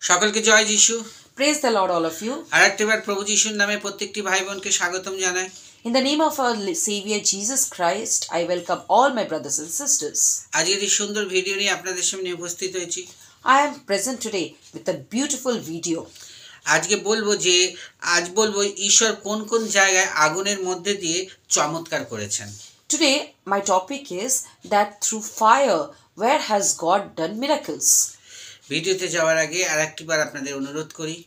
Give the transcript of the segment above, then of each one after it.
সকলকে জয় যিশু। Praise the Lord, all of you. আরেকবার প্রভু যিশুর নামে প্রত্যেকটি ভাই বোনকে স্বাগতম জানাই। In the name of our Savior Jesus Christ, I welcome all my brothers and sisters. আজকের এই সুন্দর ভিডিও নিয়ে আপনাদের সামনে উপস্থিত হয়েছি। I am present today with a beautiful video. আজকে বলবো ঈশ্বর কোন কোন জায়গায় আগুনের মধ্যে দিয়ে চমৎকার করেছেন। Today, my topic is that through fire, where has God done miracles? ভিডিওতে যাওয়ার আগে আরেকবার আপনাদের অনুরোধ করি,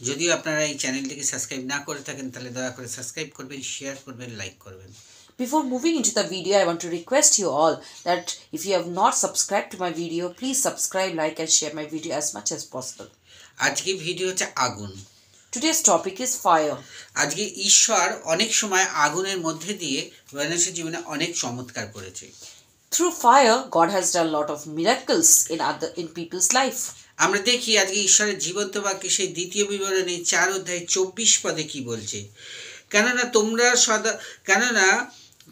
যদিও আপনারা এই চ্যানেলটিকে সাবস্ক্রাইব না করে থাকেন তাহলে দয়া করে সাবস্ক্রাইব করবেন, শেয়ার করবেন, লাইক করবেন। Before moving into the video, I want to request you all that if you have not subscribed to my video, please subscribe, like and share my video as much as possible. আজকে video হচ্ছে আগুন। Today's topic is fire. আজকে ঈশ্বর অনেক সময় আগুনের মধ্যে দিয়ে মানুষের জীবনে অনেক চমৎকার করেছে। Through fire, God has done a lot of miracles in people's life. আমরা দেখি আজকে ঈশ্বরের জীবন্ত বাক্যে সেই দ্বিতীয় বিবরণে 4 অধ্যায় 24 পদে কি বলছে, কেননা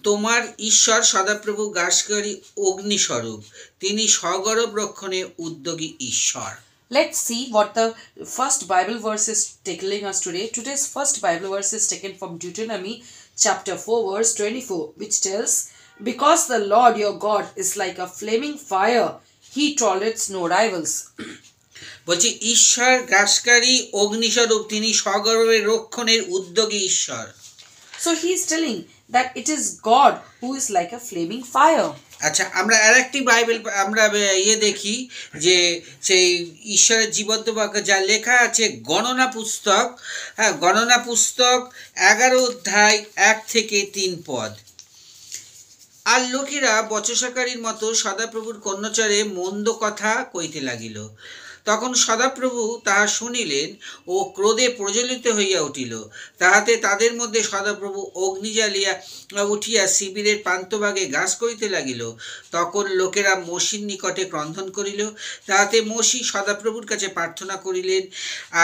তোমার ঈশ্বর সদাপ্রভু গ্রাসকারী অগ্নিস্বরূপ, তিনি সগর্ব রক্ষণে উদ্যোগী ঈশ্বর। Let's see what the first Bible verse is telling us today. Today's first Bible verse is taken from Deuteronomy chapter 4 verse 24, which tells, "Because the Lord your God is like a flaming fire, he tolerates no rivals." বলছি ঈশ্বর গ্রাসকারী অগ্নিস্বরূপ, তিনি সগর্বে রক্ষণের উদ্যোগী ঈশ্বর। So he is telling that it is God who is like a flaming fire. আচ্ছা, আমরা আরেকটি Bible দেখি যে সেই ঈশ্বরের জীবন্ত বাক্য যা লেখা আছে গণনা পুস্তক, গণনা পুস্তক 11 অধ্যায় 1 থেকে 3 পদ। আর লোকেরা বচসাকারীর মতো সদাপ্রভুর কর্ণচারে মন্দ কথা কইতে লাগিল। তখন সদাপ্রভু তাহা শুনিলেন ও ক্রোধে প্রজ্বলিত হইয়া উঠিল। তাহাতে তাদের মধ্যে সদাপ্রভু অগ্নি জ্বালিয়া উঠিয়া শিবিরের প্রান্তভাগে ঘাস করিতে লাগিল। তখন লোকেরা মসির নিকটে ক্রন্দন করিল। তাহাতে মসি সদাপ্রভুর কাছে প্রার্থনা করিলেন,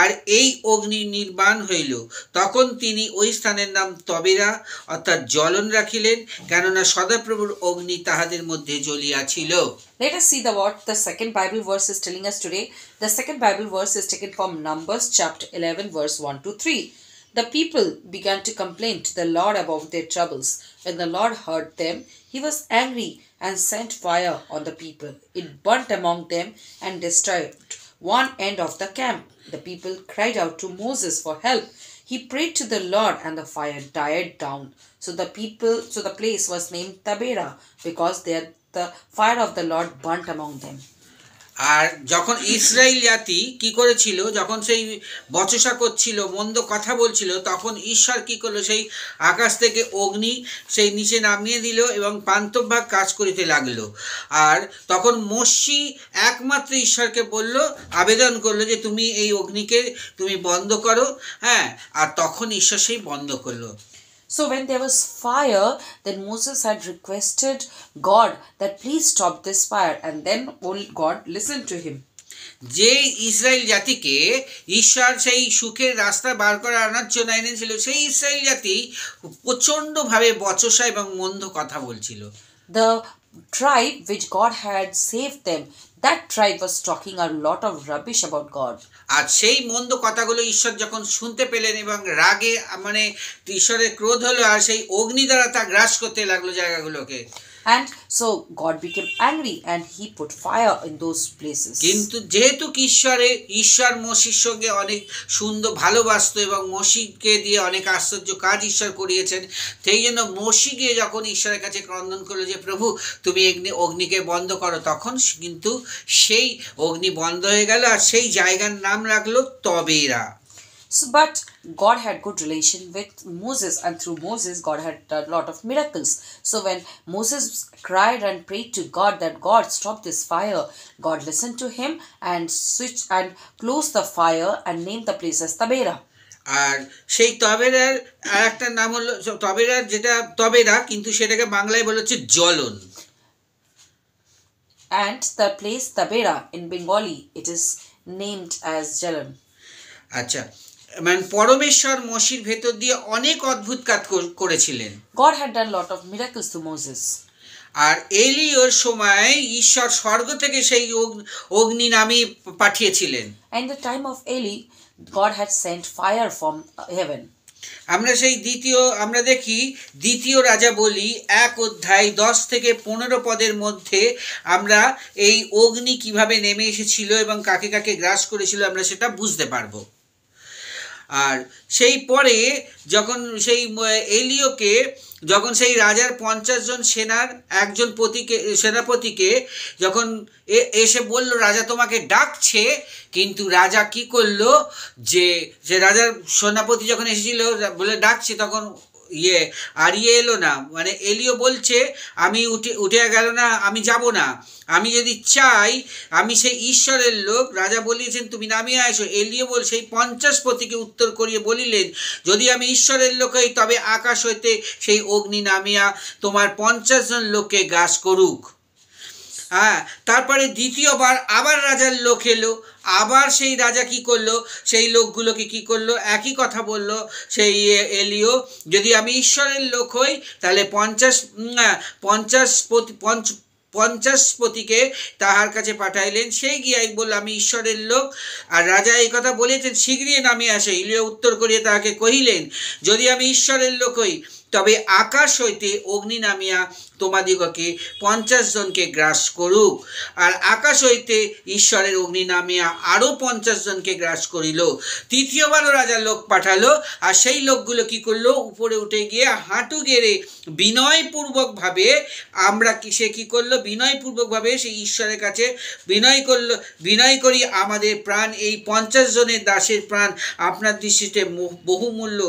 আর এই অগ্নি নির্বাণ হইল। তখন তিনি ওই স্থানের নাম তবেরা অর্থাৎ জ্বলন রাখিলেন, কেননা সদাপ্রভুর অগ্নি তাহাদের মধ্যে জ্বলিয়াছিল। Let us see what the second Bible verse is telling us today. The second Bible verse is taken from Numbers chapter 11 verse 1 to 3. The people began to complain to the Lord about their troubles. When the Lord heard them, he was angry and sent fire on the people. It burnt among them and destroyed one end of the camp. The people cried out to Moses for help. He prayed to the Lord, and the fire died down. So the place was named Tabera, because there the fire of the Lord burnt among them. আর যখন Israel জাতি কি করেছিল, যখন সেই বচসা করছিল, মন্দ কথা বলছিল, তখন ঈশ্বর কি করলো, সেই আকাশ থেকে অগ্নি সেই নিচে নামিয়ে দিল এবং প্রান্তভাগ কাজ করিতে লাগলো। আর তখন মসি একমাত্র ঈশ্বরকে বলল, আবেদন করলো যে তুমি এই অগ্নিকে তুমি বন্ধ করো। আর তখন ঈশ্বর সেই বন্ধ করলো। So when there was fire, then Moses had requested God that please stop this fire, and then God listened to him. যে ইসরায়েল জাতিকে ঈশ্বর সেই সুখের রাস্তা বার করে আনার জন্য এনেছিল, সেই ইসরায়েল জাতি প্রচণ্ডভাবে বচসা এবং মন্দ কথা বলছিল। The tribe which God had saved them, that tribe was talking a lot of rubbish about God. আর সেই মন্দ কথাগুলো ঈশ্বর যখন শুনতে পেলেন এবং রাগে ঈশ্বরের ক্রোধ হলো, আর সেই অগ্নি দ্বারা তা গ্রাস করতে লাগলো জায়গাগুলোকে। And so God became angry and he put fire in those places. কিন্তু যেহেতু ঈশ্বর মসির সঙ্গে অনেক সুন্দর ভালোবাসতো এবং মসিকে দিয়ে অনেক আশ্চর্য কাজ ঈশ্বর করিয়েছেন, সেই জন্য মসি গিয়ে যখন ঈশ্বরের কাছে ক্রন্দন করলো যে প্রভু তুমি অগ্নিকে বন্ধ করো, তখন কিন্তু সেই অগ্নি বন্ধ হয়ে গেল, আর সেই জায়গার নাম রাখলো তবেরা। So, but God had good relation with Moses, and through Moses God had done a lot of miracles. So when Moses cried and prayed to God that God stop this fire, God listened to him and switched and closed the fire and named the place as Tabera. আর সেই তবেরার আরেকটা নাম হলো তবেরার, যেটা তবেরা কিন্তু সেটাকে বাংলায় বলা হচ্ছে জ্বলন। And the place Tabera in Bengali, it is named as Jalan. আচ্ছা, পরমেশ্বর মসির ভেতর দিয়ে অনেক অদ্ভুত কাজ করেছিলেন। God had done a lot of miracles to Moses. আর এলিওর সময় ঈশ্বর স্বর্গ থেকে সেই অগ্নি নামিয়ে পাঠিয়েছিলেন। And the time of Eli, God had sent fire from heaven. আমরা সেই আমরা দেখি দ্বিতীয় রাজা বলি 1 অধ্যায় 10 থেকে 15 পদের মধ্যে আমরা এই অগ্নি কিভাবে নেমে এসেছিল এবং কাকে কাকে গ্রাস করেছিল আমরা সেটা বুঝতে পারবো। আর সেই পরে যখন সেই এলিওকে যখন সেই রাজার 50 জন সেনার একজন সেনাপতিকে যখন এসে বলল রাজা তোমাকে ডাকছে, কিন্তু রাজা কি করলো যে রাজার সেনাপতি যখন এসেছিল বলে ডাকছে তখন এলো না, মানে এলিও বলছে আমি উঠে গেল না, আমি যাব না, আমি যদি চাই আমি সেই ঈশ্বরের লোক, রাজা বলিয়েছেন তুমি নামিয়ে আসো। এলিও সেই 50 পতিকে উত্তর করিয়ে বলিলেন যদি আমি ঈশ্বরের লোক হই তবে আকাশ হইতে সেই অগ্নি নামিয়া তোমার 50 জন লোককে গ্রাস করুক। হ্যাঁ, তারপরে দ্বিতীয়বার আবার রাজার লোক এলো, আবার সেই রাজা কি করলো সেই লোকগুলোকে কি করলো একই কথা বলল সেই এলিও যদি আমি ঈশ্বরের লোক হই তাহলে 50 পতিকে তাহার কাছে পাঠাইলেন, সেই গিয়াই বলল আমি ঈশ্বরের লোক। আর রাজা এই কথা বলেছেন শীঘ্রই নামিয়ে আসে। এলিও উত্তর করিয়া তাহাকে কহিলেন যদি আমি ঈশ্বরের লোক হই তবে আকাশ হইতে অগ্নি নামিয়া তোমাদিগকে 50 জনকে গ্রাস করুক। আর আকাশ হইতে ঈশ্বরের অগ্নি নামিয়া আরও 50 জনকে গ্রাস করিল। তৃতীয়বারও রাজা লোক পাঠালো, আর সেই লোকগুলো কি করলো উপরে উঠে গিয়ে হাঁটু গেড়ে বিনয়পূর্বকভাবে সে কি করলো বিনয়পূর্বকভাবে সেই ঈশ্বরের কাছে বিনয় করি আমাদের প্রাণ এই 50 জনের দাসের প্রাণ আপনার দৃষ্টিতে বহুমূল্য।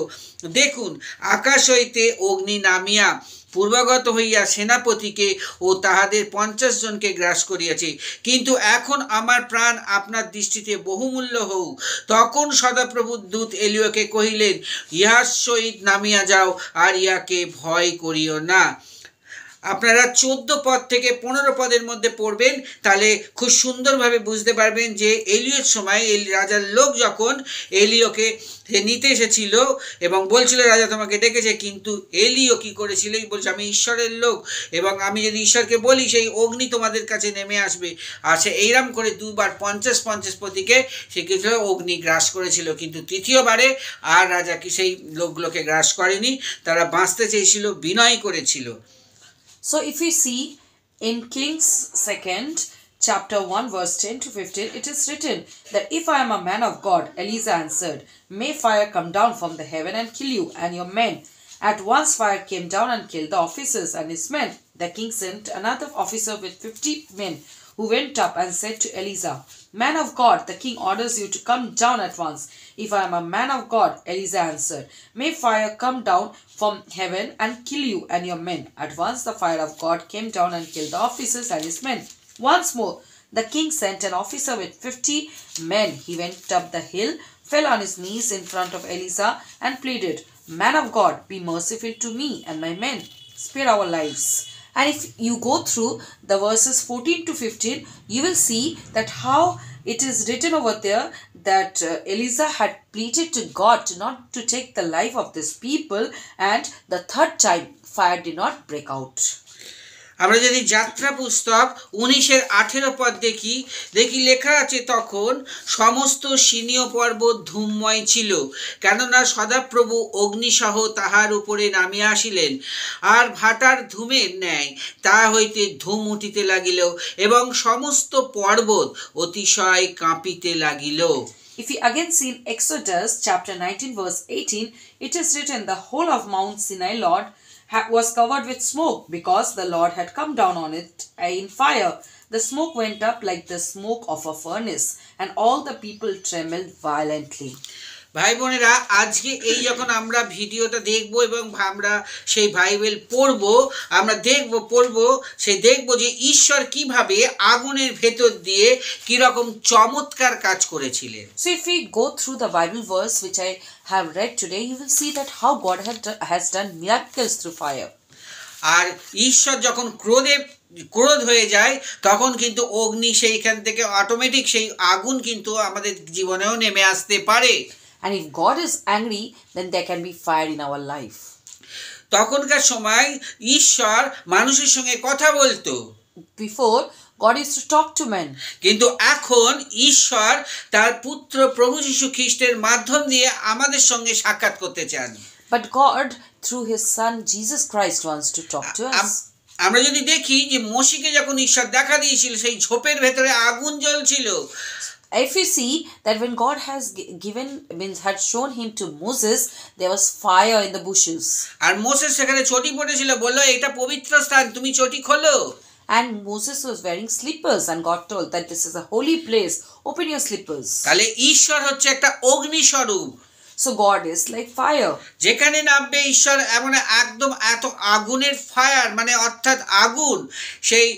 দেখুন আকাশ হইতে অগ্নি নামিয়া পূর্বগত হইয়া সেনাপতিকে ও তাহাদের 50 জনকে গ্রাস করিয়াছে, কিন্তু এখন আমার প্রাণ আপনার দৃষ্টিতে বহুমূল্য হও। তখন সদাপ্রভুর দূত এলিওকে কহিলেন ইহার সহিত নামিয়া যাও আর ইহাকে ভয় করিও না। আপনারা 14 পদ থেকে 15 পদের মধ্যে পড়বেন, তাহলে খুব সুন্দরভাবে বুঝতে পারবেন যে এলিওর সময় রাজার লোক যখন এলিওকে নিতে এসেছিল এবং বলছিল রাজা তোমাকে ডেকেছে, কিন্তু এলিও কি করেছিল বলছে আমি ঈশ্বরের লোক এবং আমি যদি ঈশ্বরকে বলি সেই অগ্নি তোমাদের কাছে নেমে আসবে। আর সে এইরকম করে দুবার 50 পতিকে সে কিছু অগ্নি গ্রাস করেছিল, কিন্তু তৃতীয়বারে আর রাজা কি সেই লোকগুলোকে গ্রাস করেনি, তারা বাঁচতে চেয়েছিল, বিনয় করেছিল। So if we see in Kings 2nd chapter 1 verse 10 to 15, it is written that if I am a man of God, Elijah answered, may fire come down from the heaven and kill you and your men. At once fire came down and killed the officers and his men. The king sent another officer with 50 men who went up and said to Elijah, man of God, the king orders you to come down at once. If I am a man of God, Elijah answered, may fire come down from heaven and kill you and your men. At once the fire of God came down and killed the officers and his men. Once more the king sent an officer with 50 men. He went up the hill, fell on his knees in front of Elijah and pleaded, man of God, be merciful to me and my men, spare our lives. And if you go through the verses 14 to 15, you will see that how it is written over there that Elijah had pleaded to God not to take the life of these people, and the third time fire did not break out. আমরা যদি যাত্রা পুস্তক 19-18 পদ দেখি লেখা আছে তখন সমস্ত সিনীয় পর্বত ধূমময় ছিল, কেননা সদাপ্রভু অগ্নিসহ তাহার উপরে নামিয়া আসিলেন, আর ভাটার ধূমের ন্যায় তা হইতে ধূম উঠিতে লাগিল এবং সমস্ত পর্বত অতিশয় কাঁপিতে লাগিল। If we again see in Exodus chapter 19 verse 18, it is written, the whole of Mount Sinai, Lord, was covered with smoke because the Lord had come down on it in fire. The smoke went up like the smoke of a furnace, and all the people trembled violently. ভাই বোনেরা, আজকে এই যখন আমরা ভিডিওটা দেখব এবং আমরা সেই বাইবেল পড়বো, আমরা দেখব যে ঈশ্বর কিভাবে আগুনের ভেতর দিয়ে কি রকম চমৎকার কাজ করেছিলেন। So if we go through the Bible verse which I have read today, you will see that how God has done miracles through fire. আর ঈশ্বর যখন ক্রোধ হয়ে যায় তখন কিন্তু অগ্নি সেইখান থেকে অটোমেটিক সেই আগুন কিন্তু আমাদের জীবনেও নেমে আসতে পারে। And if God is angry, then there can be fire in our life. তখনকার সময় ঈশ্বর মানুষের সঙ্গে কথা বলতো। Before, God used to talk to men. কিন্তু এখন ঈশ্বর তার পুত্র প্রভু যীশু খ্রিস্টের মাধ্যম দিয়ে আমাদের সঙ্গে সাক্ষাৎ করতে চান। But God, through his son Jesus Christ, wants to talk to us. আমরা যদি দেখি যে মোশিকে যখন ঈশ্বর দেখা দিয়েছিল সেই ঝোপের ভেতরে আগুন জ্বলছিল। If we see that when God has had shown him to Moses, there was fire in the bushes. আর মোসেস সেখানে চটি পড়েছিল, বলল এটা পবিত্র স্থান, তুমি চটি খোলো। And Moses was wearing slippers and God told that this is a holy place, open your slippers. তাহলে ঈশ্বর হচ্ছে একটা অগ্নিস্বরূপ। So God is like fire. যেখানে নামবে ঈশ্বর এমন একদম এত আগুনের ফায়ার, মানে অর্থাৎ আগুন সেই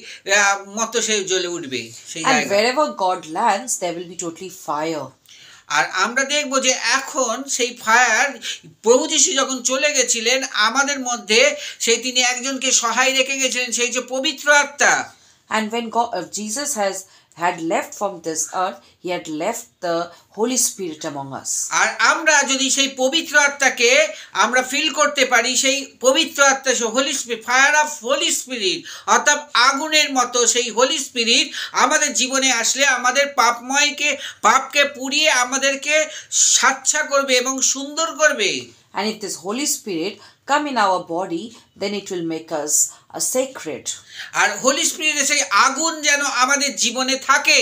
মতো সে জ্বলে উঠবে সেই And জায়গায়। wherever God lands, there will be totally fire. আর আমরা দেখব যে এখন সেই ফায়ার প্রভু যীশু যখন চলে গেছিলেন আমাদের মধ্যে, সেই তিনি একজনকে সহায় রেখে গেছিলেন, সেই যে পবিত্র আত্মা। And when Jesus had left from this earth, he had left the Holy Spirit among us. আর আমরা যদি সেই পবিত্র আত্মাকে আমরা ফিল করতে পারি, সেই পবিত্র আত্মা Holy Spirit, fire of Holy Spirit, অর্থাৎ আগুনের মতো সেই হোলি স্পিরিট আমাদের জীবনে আসলে আমাদের পাপকে পুড়িয়ে আমাদেরকে স্বচ্ছ করবে এবং সুন্দর করবে। And if this Holy Spirit come in our body, then it will make us sacred. আর হোলি স্পিরিটের সেই আগুন যেন আমাদের জীবনে থাকে।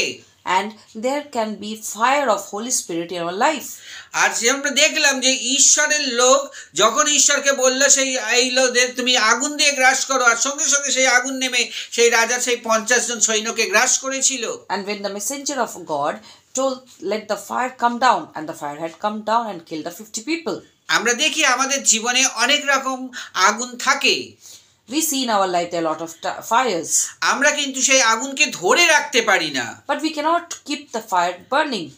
And there can be fire of Holy Spirit in our life. আর যে আমরা দেখলাম যে ঈশ্বরের লোক যখন ঈশ্বরকে বলল সেই এই লোকদের তুমি আগুন দিয়ে গ্রাস করো, আর সঙ্গে সঙ্গে সেই আগুন নেমে সেই রাজার সেই 50 জন সৈন্যকে গ্রাস করেছিল। And when the messenger of God told, let the fire come down, and the fire had come down and killed the 50 people. আমরা দেখি আমাদের জীবনে অনেক রকম আগুন থাকে। We see in our life there are a lot of fires. আমরা কিন্তু সেই আগুনকে ধরে রাখতে পারি না। But we cannot keep the fire burning.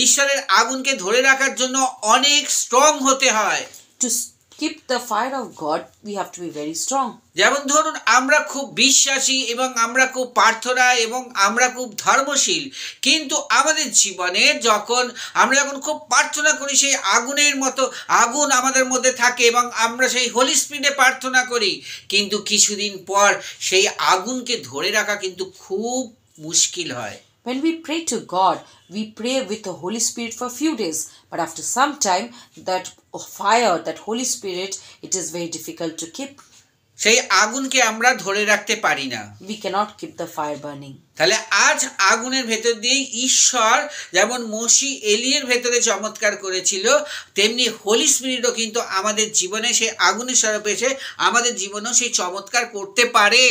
ঈশ্বরের আগুনকে ধরে রাখার জন্য অনেক স্ট্রং হতে হয়। To keep the fire of God, we have to be very strong. যেমন ধরুন আমরা খুব বিশ্বাসী এবং আমরা খুব প্রার্থনা এবং আমরা খুব ধর্মশীল, কিন্তু আমাদের জীবনে আমরা যখন খুব প্রার্থনা করি সেই আগুনের মতো আগুন আমাদের মধ্যে থাকে এবং আমরা সেই হোলি স্পিরিটে প্রার্থনা করি, কিন্তু কিছুদিন পর সেই আগুনকে ধরে রাখা কিন্তু খুব মুশকিল হয়। When we pray to God, we pray with the Holy Spirit for a few days, but after some time, that fire, that Holy Spirit, it is very difficult to keep. সেই আগুনকে আমরা ধরে রাখতে পারি না। We cannot keep the fire burning. তাহলে আজ আগুনের ভেতর দিয়ে ঈশ্বর যেমন মোশি এলিয়ের ভেতরে চমৎকার করেছিল, তেমনি হোলি স্পিরিটও কিন্তু আমাদের জীবনে সেই আগুনের স্বরূপ এসে আমাদের জীবনেও সেই চমৎকার করতে পারে।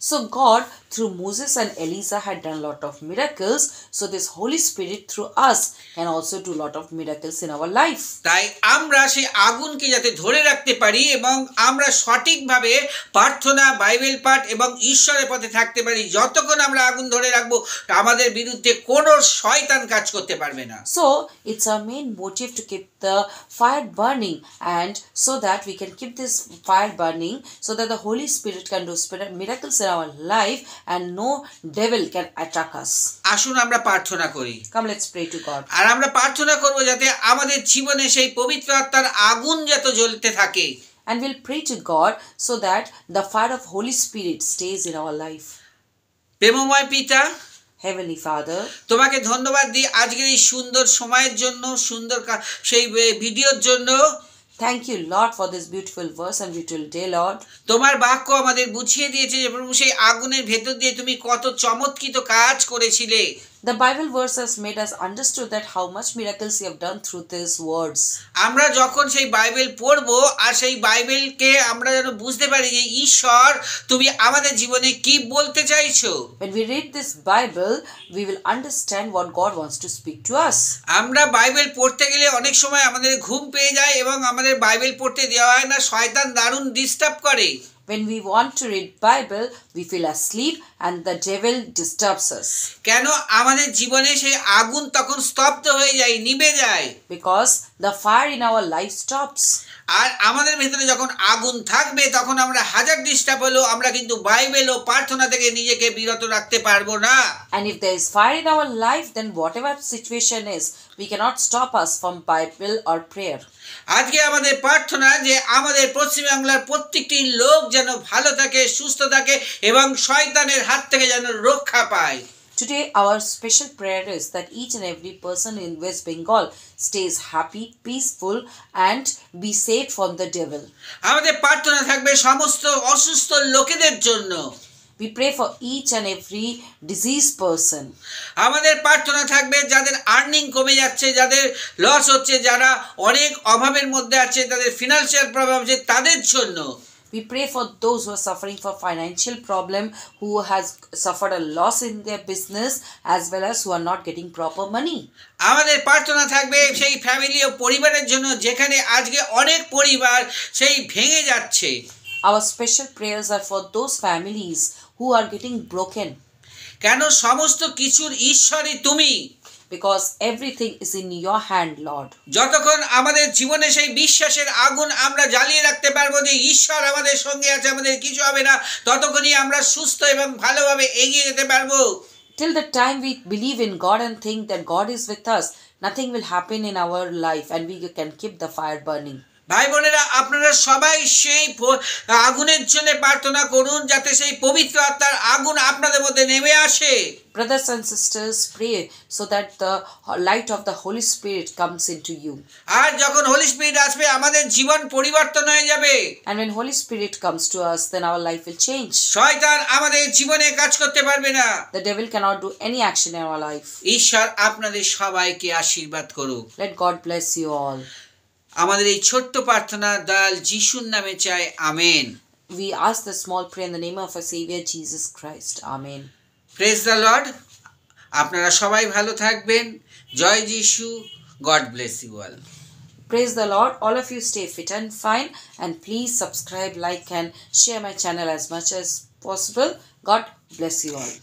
So God, through Moses and Elijah, had done a lot of miracles. So this Holy Spirit through us can also do a lot of miracles in our life. তাই আমরা সেই আগুনকে যাতে ধরে রাখতে পারি এবং আমরা সঠিকভাবে প্রার্থনা, বাইবেল পাঠ এবং ঈশ্বরের পথে থাকতে পারি, যতক্ষণ আমরা আগুন ধরে রাখবো আমাদের বিরুদ্ধে কোনো শয়তান কাজ করতে পারবে না। So it's our main motive to keep the fire burning, and so that we can keep this fire burning, so that the Holy Spirit can do miracles in our life and no devil can attack us. আসুন আমরা প্রার্থনা করি। Come, let's pray to God. আর আমরা প্রার্থনা করব যাতে আমাদের জীবনে সেই পবিত্র আত্মার আগুন যাতে জ্বলতে থাকে। And we'll pray to God so that the fire of Holy Spirit stays in our life. প্রেমময় পিতা, Heavenly Father, তোমাকে ধন্যবাদ দিই আজকের এই সুন্দর সময়ের জন্য, সুন্দর সেই ভিডিওর জন্য। thank you, Lord, for this beautiful verse and beautiful day, Lord. তোমার বাক্য আমাদের বুঝিয়ে দিয়েছে যে প্রভু সেই আগুনের ভেতর দিয়ে তুমি কত চমৎকৃত কাজ করেছিলে। The Bible verses made us understood that how much miracles you have done through these words. আমরা যখন সেই বাইবেল পড়বো আর সেই বাইবেলকে আমরা যেন বুঝতে পারি যে ঈশ্বর তুমি আমাদের জীবনে কি বলতে চাইছো। When we read this Bible, we will understand what God wants to speak to us. আমরা বাইবেল পড়তে গেলে অনেক সময় আমাদের ঘুম পেয়ে যায় এবং আমাদের বাইবেল পড়তে দেওয়া হয় না, শয়তান দারুণ ডিস্টার্ব করে। When we want to read Bible, we feel asleep and the devil disturbs us. কেন আমাদের জীবনে সেই আগুন তখন স্তব্ধ হয়ে যায়, নিভে যায়? Because the fire in our life stops. আর আমাদের ভিতরে যখন আগুন থাকবে তখন আমরা হাজার ডিস্টার্ব হলেও আমরা কিন্তু বাইবেল ও প্রার্থনা থেকে নিজেকে বিরত রাখতে পারবো না। And if there is fire in our life, then whatever situation is, we cannot stop us from Bible or prayer. আজকে আমাদের প্রার্থনা যে আমাদের পশ্চিমবাংলার প্রত্যেকটি লোক যেন ভালো থাকে, সুস্থ থাকে এবং শয়তানের হাত থেকে যেন রক্ষা পায়। Today, our special prayer is that each and every person in West Bengal stays happy, peaceful, and be saved from the devil. আমাদের প্রার্থনা থাকবে সমস্ত অসুস্থ লোকেদের জন্য। We pray for each and every diseased person. আমাদের প্রার্থনা থাকবে যাদের আর্নিং কমে যাচ্ছে, যাদের লস হচ্ছে, যারা অনেক অভাবের মধ্যে আছে, তাদের ফিনান্সিয়াল প্রবলেম আছে, তাদের জন্য। We pray for those who are suffering for financial problem, who has suffered a loss in their business, as well as who are not getting proper money. আমাদের প্রার্থনা থাকবে সেই ফ্যামিলি ও পরিবারের জন্য যেখানে আজকে অনেক পরিবার সেই ভেঙে যাচ্ছে। Our special prayers are for those families who are getting broken. কেন? সমস্ত কিছুর ঈশ্বরই তুমি। Because everything is in your hand, Lord. যতক্ষণ আমাদের জীবনে সেই বিশ্বাসের আগুন আমরা জ্বালিয়ে রাখতে পারবো যে ঈশ্বর আমাদের সঙ্গে আছে, আমাদের কিছু হবে না, ততক্ষণই আমরা সুস্থ এবং ভালোভাবে এগিয়ে যেতে পারবো। Till the time we believe in God and think that God is with us, nothing will happen in our life and we can keep the fire burning. ভাই বোনেরা, আপনারা সবাই সেই আগুনের জন্য প্রার্থনা করুন যাতে সেই পবিত্র আত্মার আগুন আপনাদের মধ্যে নেমে আসে। Brothers and sisters, pray so that the light of the Holy Spirit comes into you. আর যখন হোলি স্পিরিট আসবে আমাদের জীবন পরিবর্তন হয়ে যাবে। And when Holy Spirit comes to us, then our life will change. শয়তান আমাদের জীবনে কাজ করতে পারবে না। The devil cannot do any action in our life. ঈশ্বর আপনাদের সবাইকে আশীর্বাদ করুক। Let God bless you all. আমাদের এই ছোট্ট প্রার্থনা দয়াল যিশুর নামে চাই, amen. We ask the small prayer in the name of our Savior Jesus Christ. Amen. Praise the Lord. আপনারা সবাই ভালো থাকবেন। জয় যিশু। God bless you all. Praise the Lord. All of you stay fit and fine, and please subscribe, like, and share my channel as much as possible. God bless you all.